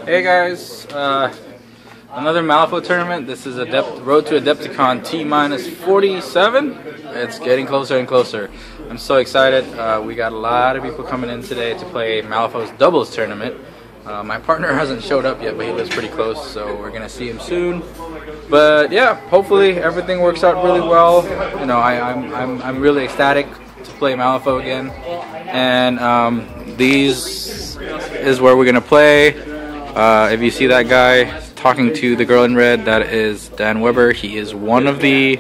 Hey guys, another Malifaux tournament. This is Road to Adepticon T-47. It's getting closer and closer. I'm so excited. We got a lot of people coming in today to play Malifaux's doubles tournament. My partner hasn't showed up yet, but he lives pretty close, so we're gonna see him soon. But yeah, hopefully everything works out really well. You know, I'm really ecstatic to play Malifaux again, and these is where we're gonna play. If you see that guy talking to the girl in red, that is Dan Weber. He is one of the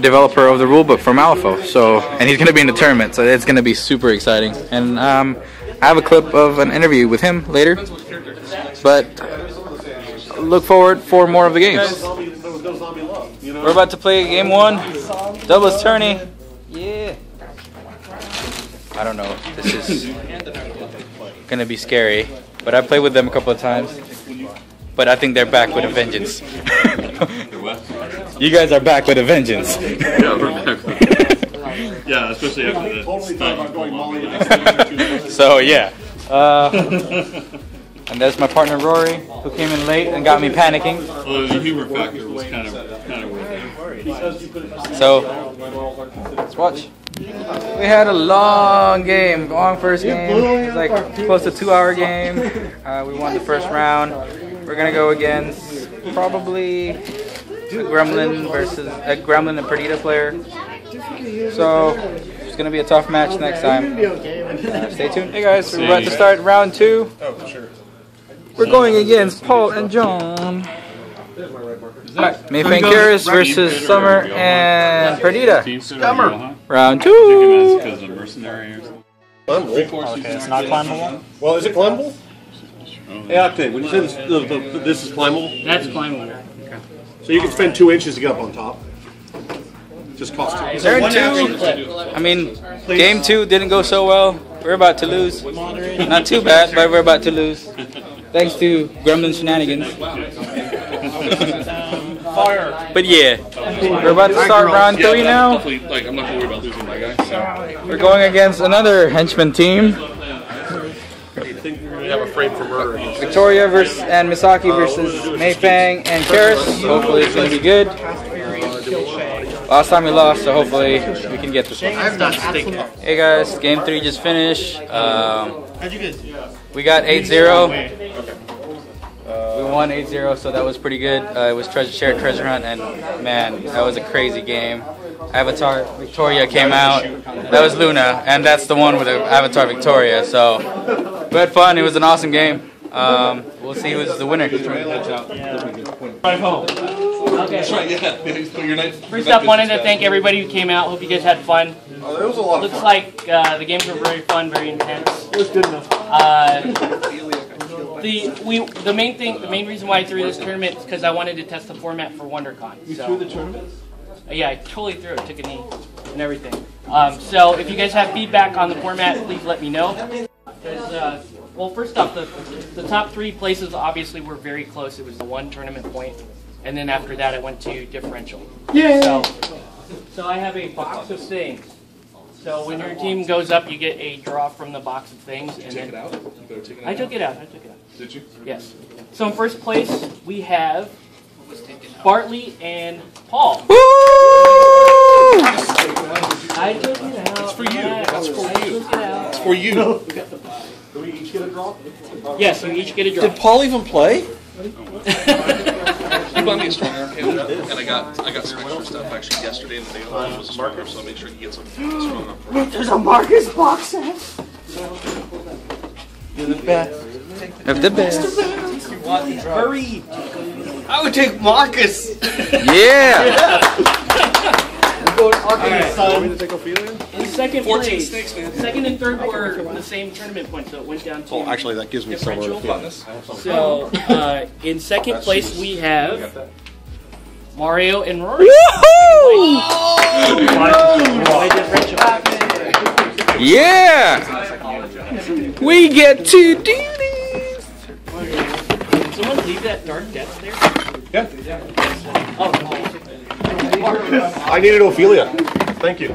developer of the rulebook for Malifaux. So, and he's gonna be in the tournament, so it's gonna be super exciting. And I have a clip of an interview with him later. But look forward for more of the games. We're about to play game one, doubles tourney. Yeah. I don't know. This is gonna be scary. But I played with them a couple of times. But I think they're back with a vengeance. You guys are back with a vengeance. Yeah, we're back. Yeah, especially after the So yeah. And there's my partner Rory, who came in late and got me panicking. Well, the humor factor was kind of worth it. So let's watch. We had a long game, long first game. It was like close to 2-hour game. We won the first round. We're gonna go against probably a Gremlin and Perdita player. So it's gonna be a tough match next time. Stay tuned. Hey guys, we're about to start round 2. Oh, for sure. We're going against Paul and John. Mayfang Karis versus Summer and Perdita. Round 2. Okay, it's not climbable? Well, is it climbable? Hey, Octane, when you say this is climbable? That's climbable. Okay. So you can spend 2 inches to get up on top. Just cost 2. Turn 2. I mean, game 2 didn't go so well. We're about to lose. Not too bad, but we're about to lose. Thanks to Gremlin shenanigans. But yeah, we're about to start round 3 now. Like, I'm not worried about losing my guy. So. We're going against another henchman team. We have a frame for murder. Victoria and Misaki versus Mayfang and Karis. Hopefully it's going to be good. Last time we lost, so hopefully we can get this one. Hey guys, game 3 just finished. We got 8-0. We won 8-0, so that was pretty good. It was shared treasure hunt, and man, that was a crazy game. Avatar Victoria came out. That was Luna, and that's the one with the Avatar Victoria. So we had fun. It was an awesome game. We'll see who's the winner. Right home. Okay. First up, wanted to thank everybody who came out. Hope you guys had fun. It was a lot of Looks like the games were very fun, very intense. It was good enough. The main reason why I threw this tournament is because I wanted to test the format for WonderCon. You threw the tournament? Yeah, I totally threw it. Took a knee and everything. So if you guys have feedback on the format, please let me know. Well, first off, the top 3 places obviously were very close. It was the 1 tournament point, and then after that, I went to differential. Yeah. So I have a box of things. So when your team goes up, you get a draw from the box of things. And then I took it out. Did you? Yes. So in first place, we have Bartley and Paul. Woo! I took it out. It's for you. That's for you. It's for you. Do we each get a draw? Yes, you each get a draw. Did Paul even play? He bought me a strong arm candle, and I got some extra stuff actually yesterday, and the day was a strong arm, so I'll make sure he gets a strong arm. Wait, there's a Marcus box set? You're the best. Of the best. Hurry! I would take Marcus! Yeah! In second place, second and third were the same tournament points, so it went down to Actually, that gives me somewhere to feel this. So, in second place we have Mario and Rory. Woohoo! Yeah! We get to do this! Can someone leave that dark depth there? Yeah. Oh, I needed Ophelia. Thank you.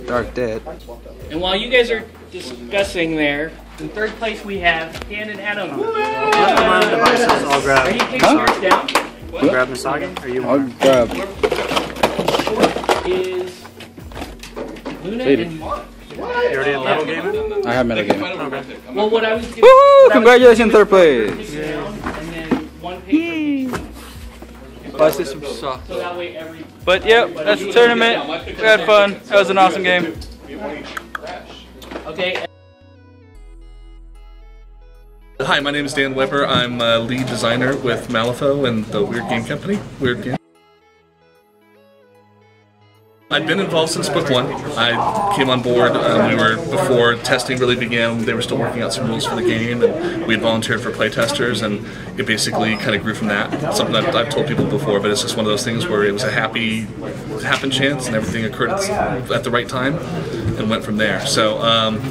Dark Dead. and while you guys are discussing there, In third place we have Cain and Adam. My devices, I'll grab. Ready to take yours down? I'll grab Misagi, or you I'll want? grab. Is Luna Baby. and Mark. You already have metal gaming? I have metal game. Well, what I was doing. Woo! Congratulations, third place. And then one page My system sucks. so that way every. But yep, that's the tournament. We had fun. That was an awesome game. Okay. Hi, my name is Dan Weber. I'm lead designer with Malifaux and the Weird Game Company. Weird Game. I've been involved since book 1. I came on board before testing really began. They were still working out some rules for the game, and we had volunteered for playtesters, and it basically kind of grew from that. Something that I've told people before, but it's just one of those things where it was a happen chance, and everything occurred at the right time, and went from there. So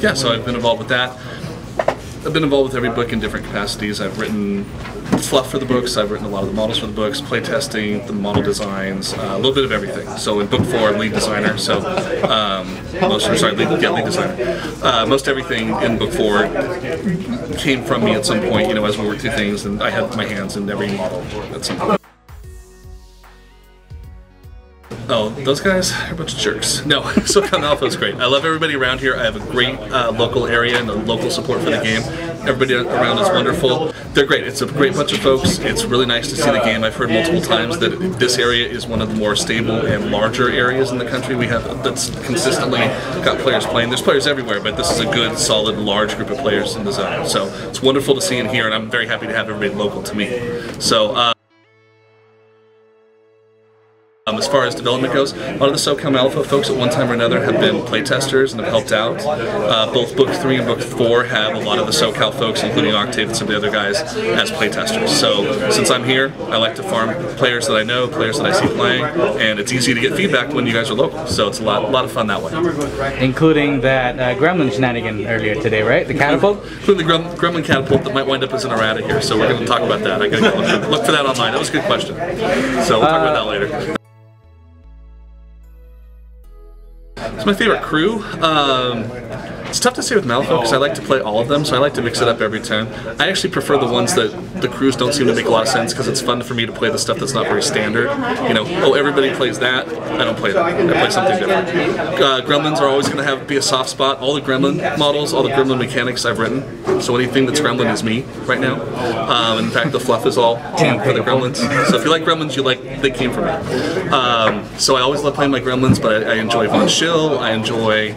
yeah, so I've been involved with that. I've been involved with every book in different capacities. I've written fluff for the books, I've written a lot of the models for the books, playtesting, the model designs, a little bit of everything. So in book 4, I'm lead designer, so lead designer. Most everything in book 4 came from me at some point, you know, as we worked through things, and I had my hands in every model at some point. Oh, those guys are a bunch of jerks. No, Socal Malifaux is great. I love everybody around here. I have a great local area and a local support for the game. Everybody around is wonderful. They're great. It's a great bunch of folks. It's really nice to see the game. I've heard multiple times that this area is one of the more stable and larger areas in the country we have that's consistently got players playing. There's players everywhere, but this is a good, solid, large group of players in the zone. So it's wonderful to see and hear, and I'm very happy to have everybody local to me. So. As far as development goes, a lot of the Socal Malifaux folks at one time or another have been playtesters and have helped out. Both Book 3 and Book 4 have a lot of the Socal folks, including Octave and some of the other guys, as playtesters. So since I'm here, I like to farm players that I know, players that I see playing, and it's easy to get feedback when you guys are local. So it's a lot of fun that way. Including that gremlin shenanigan earlier today, right? The catapult? Including the gremlin catapult that might wind up as an errata here. So we're going to talk about that. I got to go look for that online. That was a good question. So we'll talk about that later. It's my favorite crew. It's tough to say with Malifaux because I like to play all of them, so I like to mix it up every turn. I actually prefer the ones that the crews don't seem to make a lot of sense because it's fun for me to play the stuff that's not very standard. You know, oh, everybody plays that. I don't play that. I play something different. Gremlins are always going to be a soft spot. All the gremlin models, all the gremlin mechanics I've written. So anything that's gremlin is me right now. In fact, the fluff is all for the gremlins. So if you like gremlins, they came from me. So I always love playing my gremlins, but I enjoy Von Schill. I enjoy.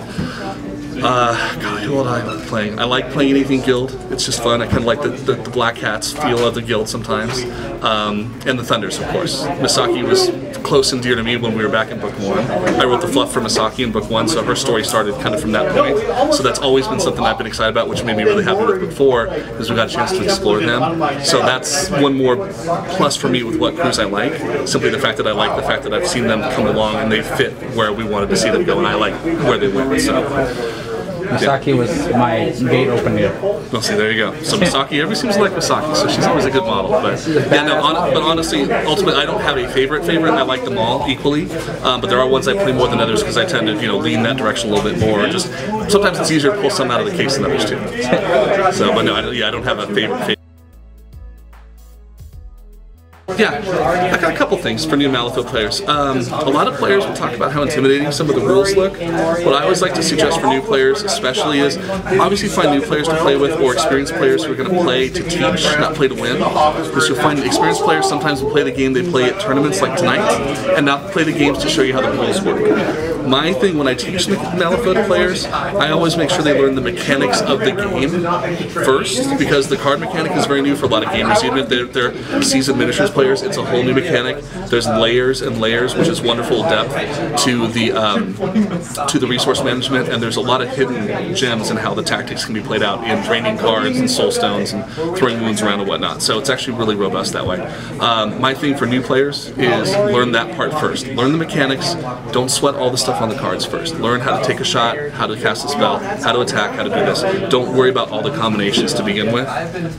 God, who I like playing? I like playing anything guild. It's just fun. I kind of like the Black Hats feel of the guild sometimes. And the Thunders, of course. Misaki was close and dear to me when we were back in Book 1. I wrote the fluff for Misaki in Book 1, so her story started kind of from that point. So that's always been something I've been excited about, which made me really happy with Book 4, because we got a chance to explore them. So that's one more plus for me with what crews I like. Simply the fact that I like the fact that I've seen them come along and they fit where we wanted to see them go, and I like where they went. So. Misaki was my gate opener. Well, see, there you go. So Misaki, everybody seems to like Misaki, so she's always a good model. But yeah, no, but honestly, ultimately, I don't have a favorite. I like them all equally, but there are ones I play more than others because I tend to, lean that direction a little bit more. Just sometimes it's easier to pull some out of the case than others too. So, but no, I don't have a favorite. Yeah, I got a couple things for new Malifaux players. A lot of players will talk about how intimidating some of the rules look. What I always like to suggest for new players especially is obviously find new players to play with or experienced players who are going to play to teach, not play to win. Because you'll find experienced players sometimes will play the game they play at tournaments like tonight and not play the games to show you how the rules work. My thing when I teach Malifaux to players, I always make sure they learn the mechanics of the game first, because the card mechanic is very new for a lot of gamers. Even if they're seasoned miniatures players, it's a whole new mechanic. There's layers and layers, which is wonderful depth to the resource management, and there's a lot of hidden gems in how the tactics can be played out in draining cards and soul stones and throwing wounds around and whatnot. So it's actually really robust that way. My thing for new players is learn that part first. Learn the mechanics. Don't sweat all the stuff yourself on the cards first. Learn how to take a shot, how to cast a spell, how to attack, how to do this. Don't worry about all the combinations to begin with.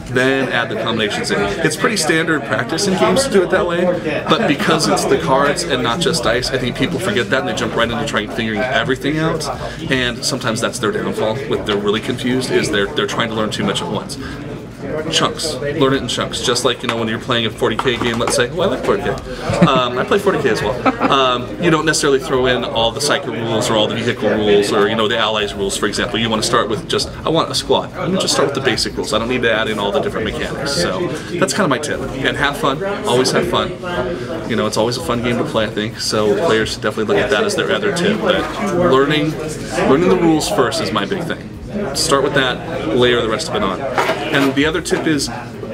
Then add the combinations in. It's pretty standard practice in games to do it that way, but because it's the cards and not just dice, I think people forget that and they jump right into trying figuring everything out. And sometimes that's their downfall. What they're really confused is they're trying to learn too much at once. Chunks. Learn it in chunks. Just like, you know, when you're playing a 40k game, let's say, well, I like 40k. I play 40k as well. You don't necessarily throw in all the psychic rules or all the vehicle rules or, you know, the allies rules, for example. You want to start with just, I want a squad. Let me just start with the basic rules. I don't need to add in all the different mechanics. So that's kind of my tip. And have fun. Always have fun. You know, it's always a fun game to play, I think. So players should definitely look at that as their other tip. But learning the rules first is my big thing. Start with that, layer the rest of it on. And the other tip is,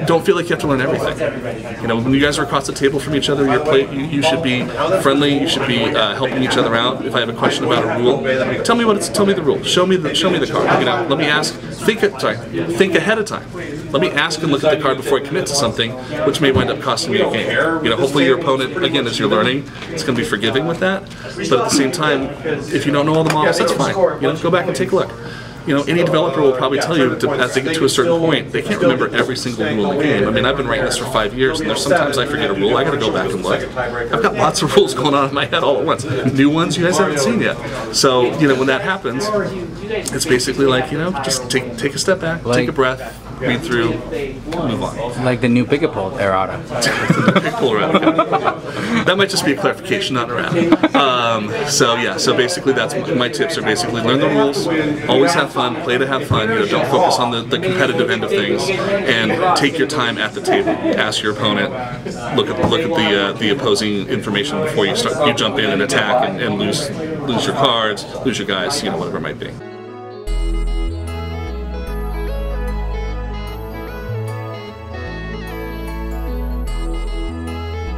don't feel like you have to learn everything. You know, when you guys are across the table from each other, you should be friendly. You should be helping each other out. If I have a question about a rule, tell me what it's. Tell me the rule. Show me the card. You know, let me ask. Think ahead of time. Let me ask and look at the card before I commit to something, which may wind up costing me a game. You know, hopefully your opponent, again, as you're learning, is going to be forgiving with that. But at the same time, if you don't know all the models, that's fine. You know, go back and take a look. You know, any developer will probably tell you as they get to a certain point, they can't remember every single rule in the game. I mean, I've been writing this for 5 years, and there's sometimes I forget a rule. I got to go back and look. I've got lots of rules going on in my head all at once. New ones you guys haven't seen yet. So, you know, when that happens, it's basically like, you know, just take a step back, take a breath, read through, move on. Like the new Pick-a-Pole errata. That might just be a clarification, not an errata. So yeah, so basically that's my tips are basically learn the rules, always have fun, play to have fun, you know, don't focus on the competitive end of things, and take your time at the table. Ask your opponent, look at the opposing information before you jump in and attack and lose your cards, lose your guys, you know, whatever it might be.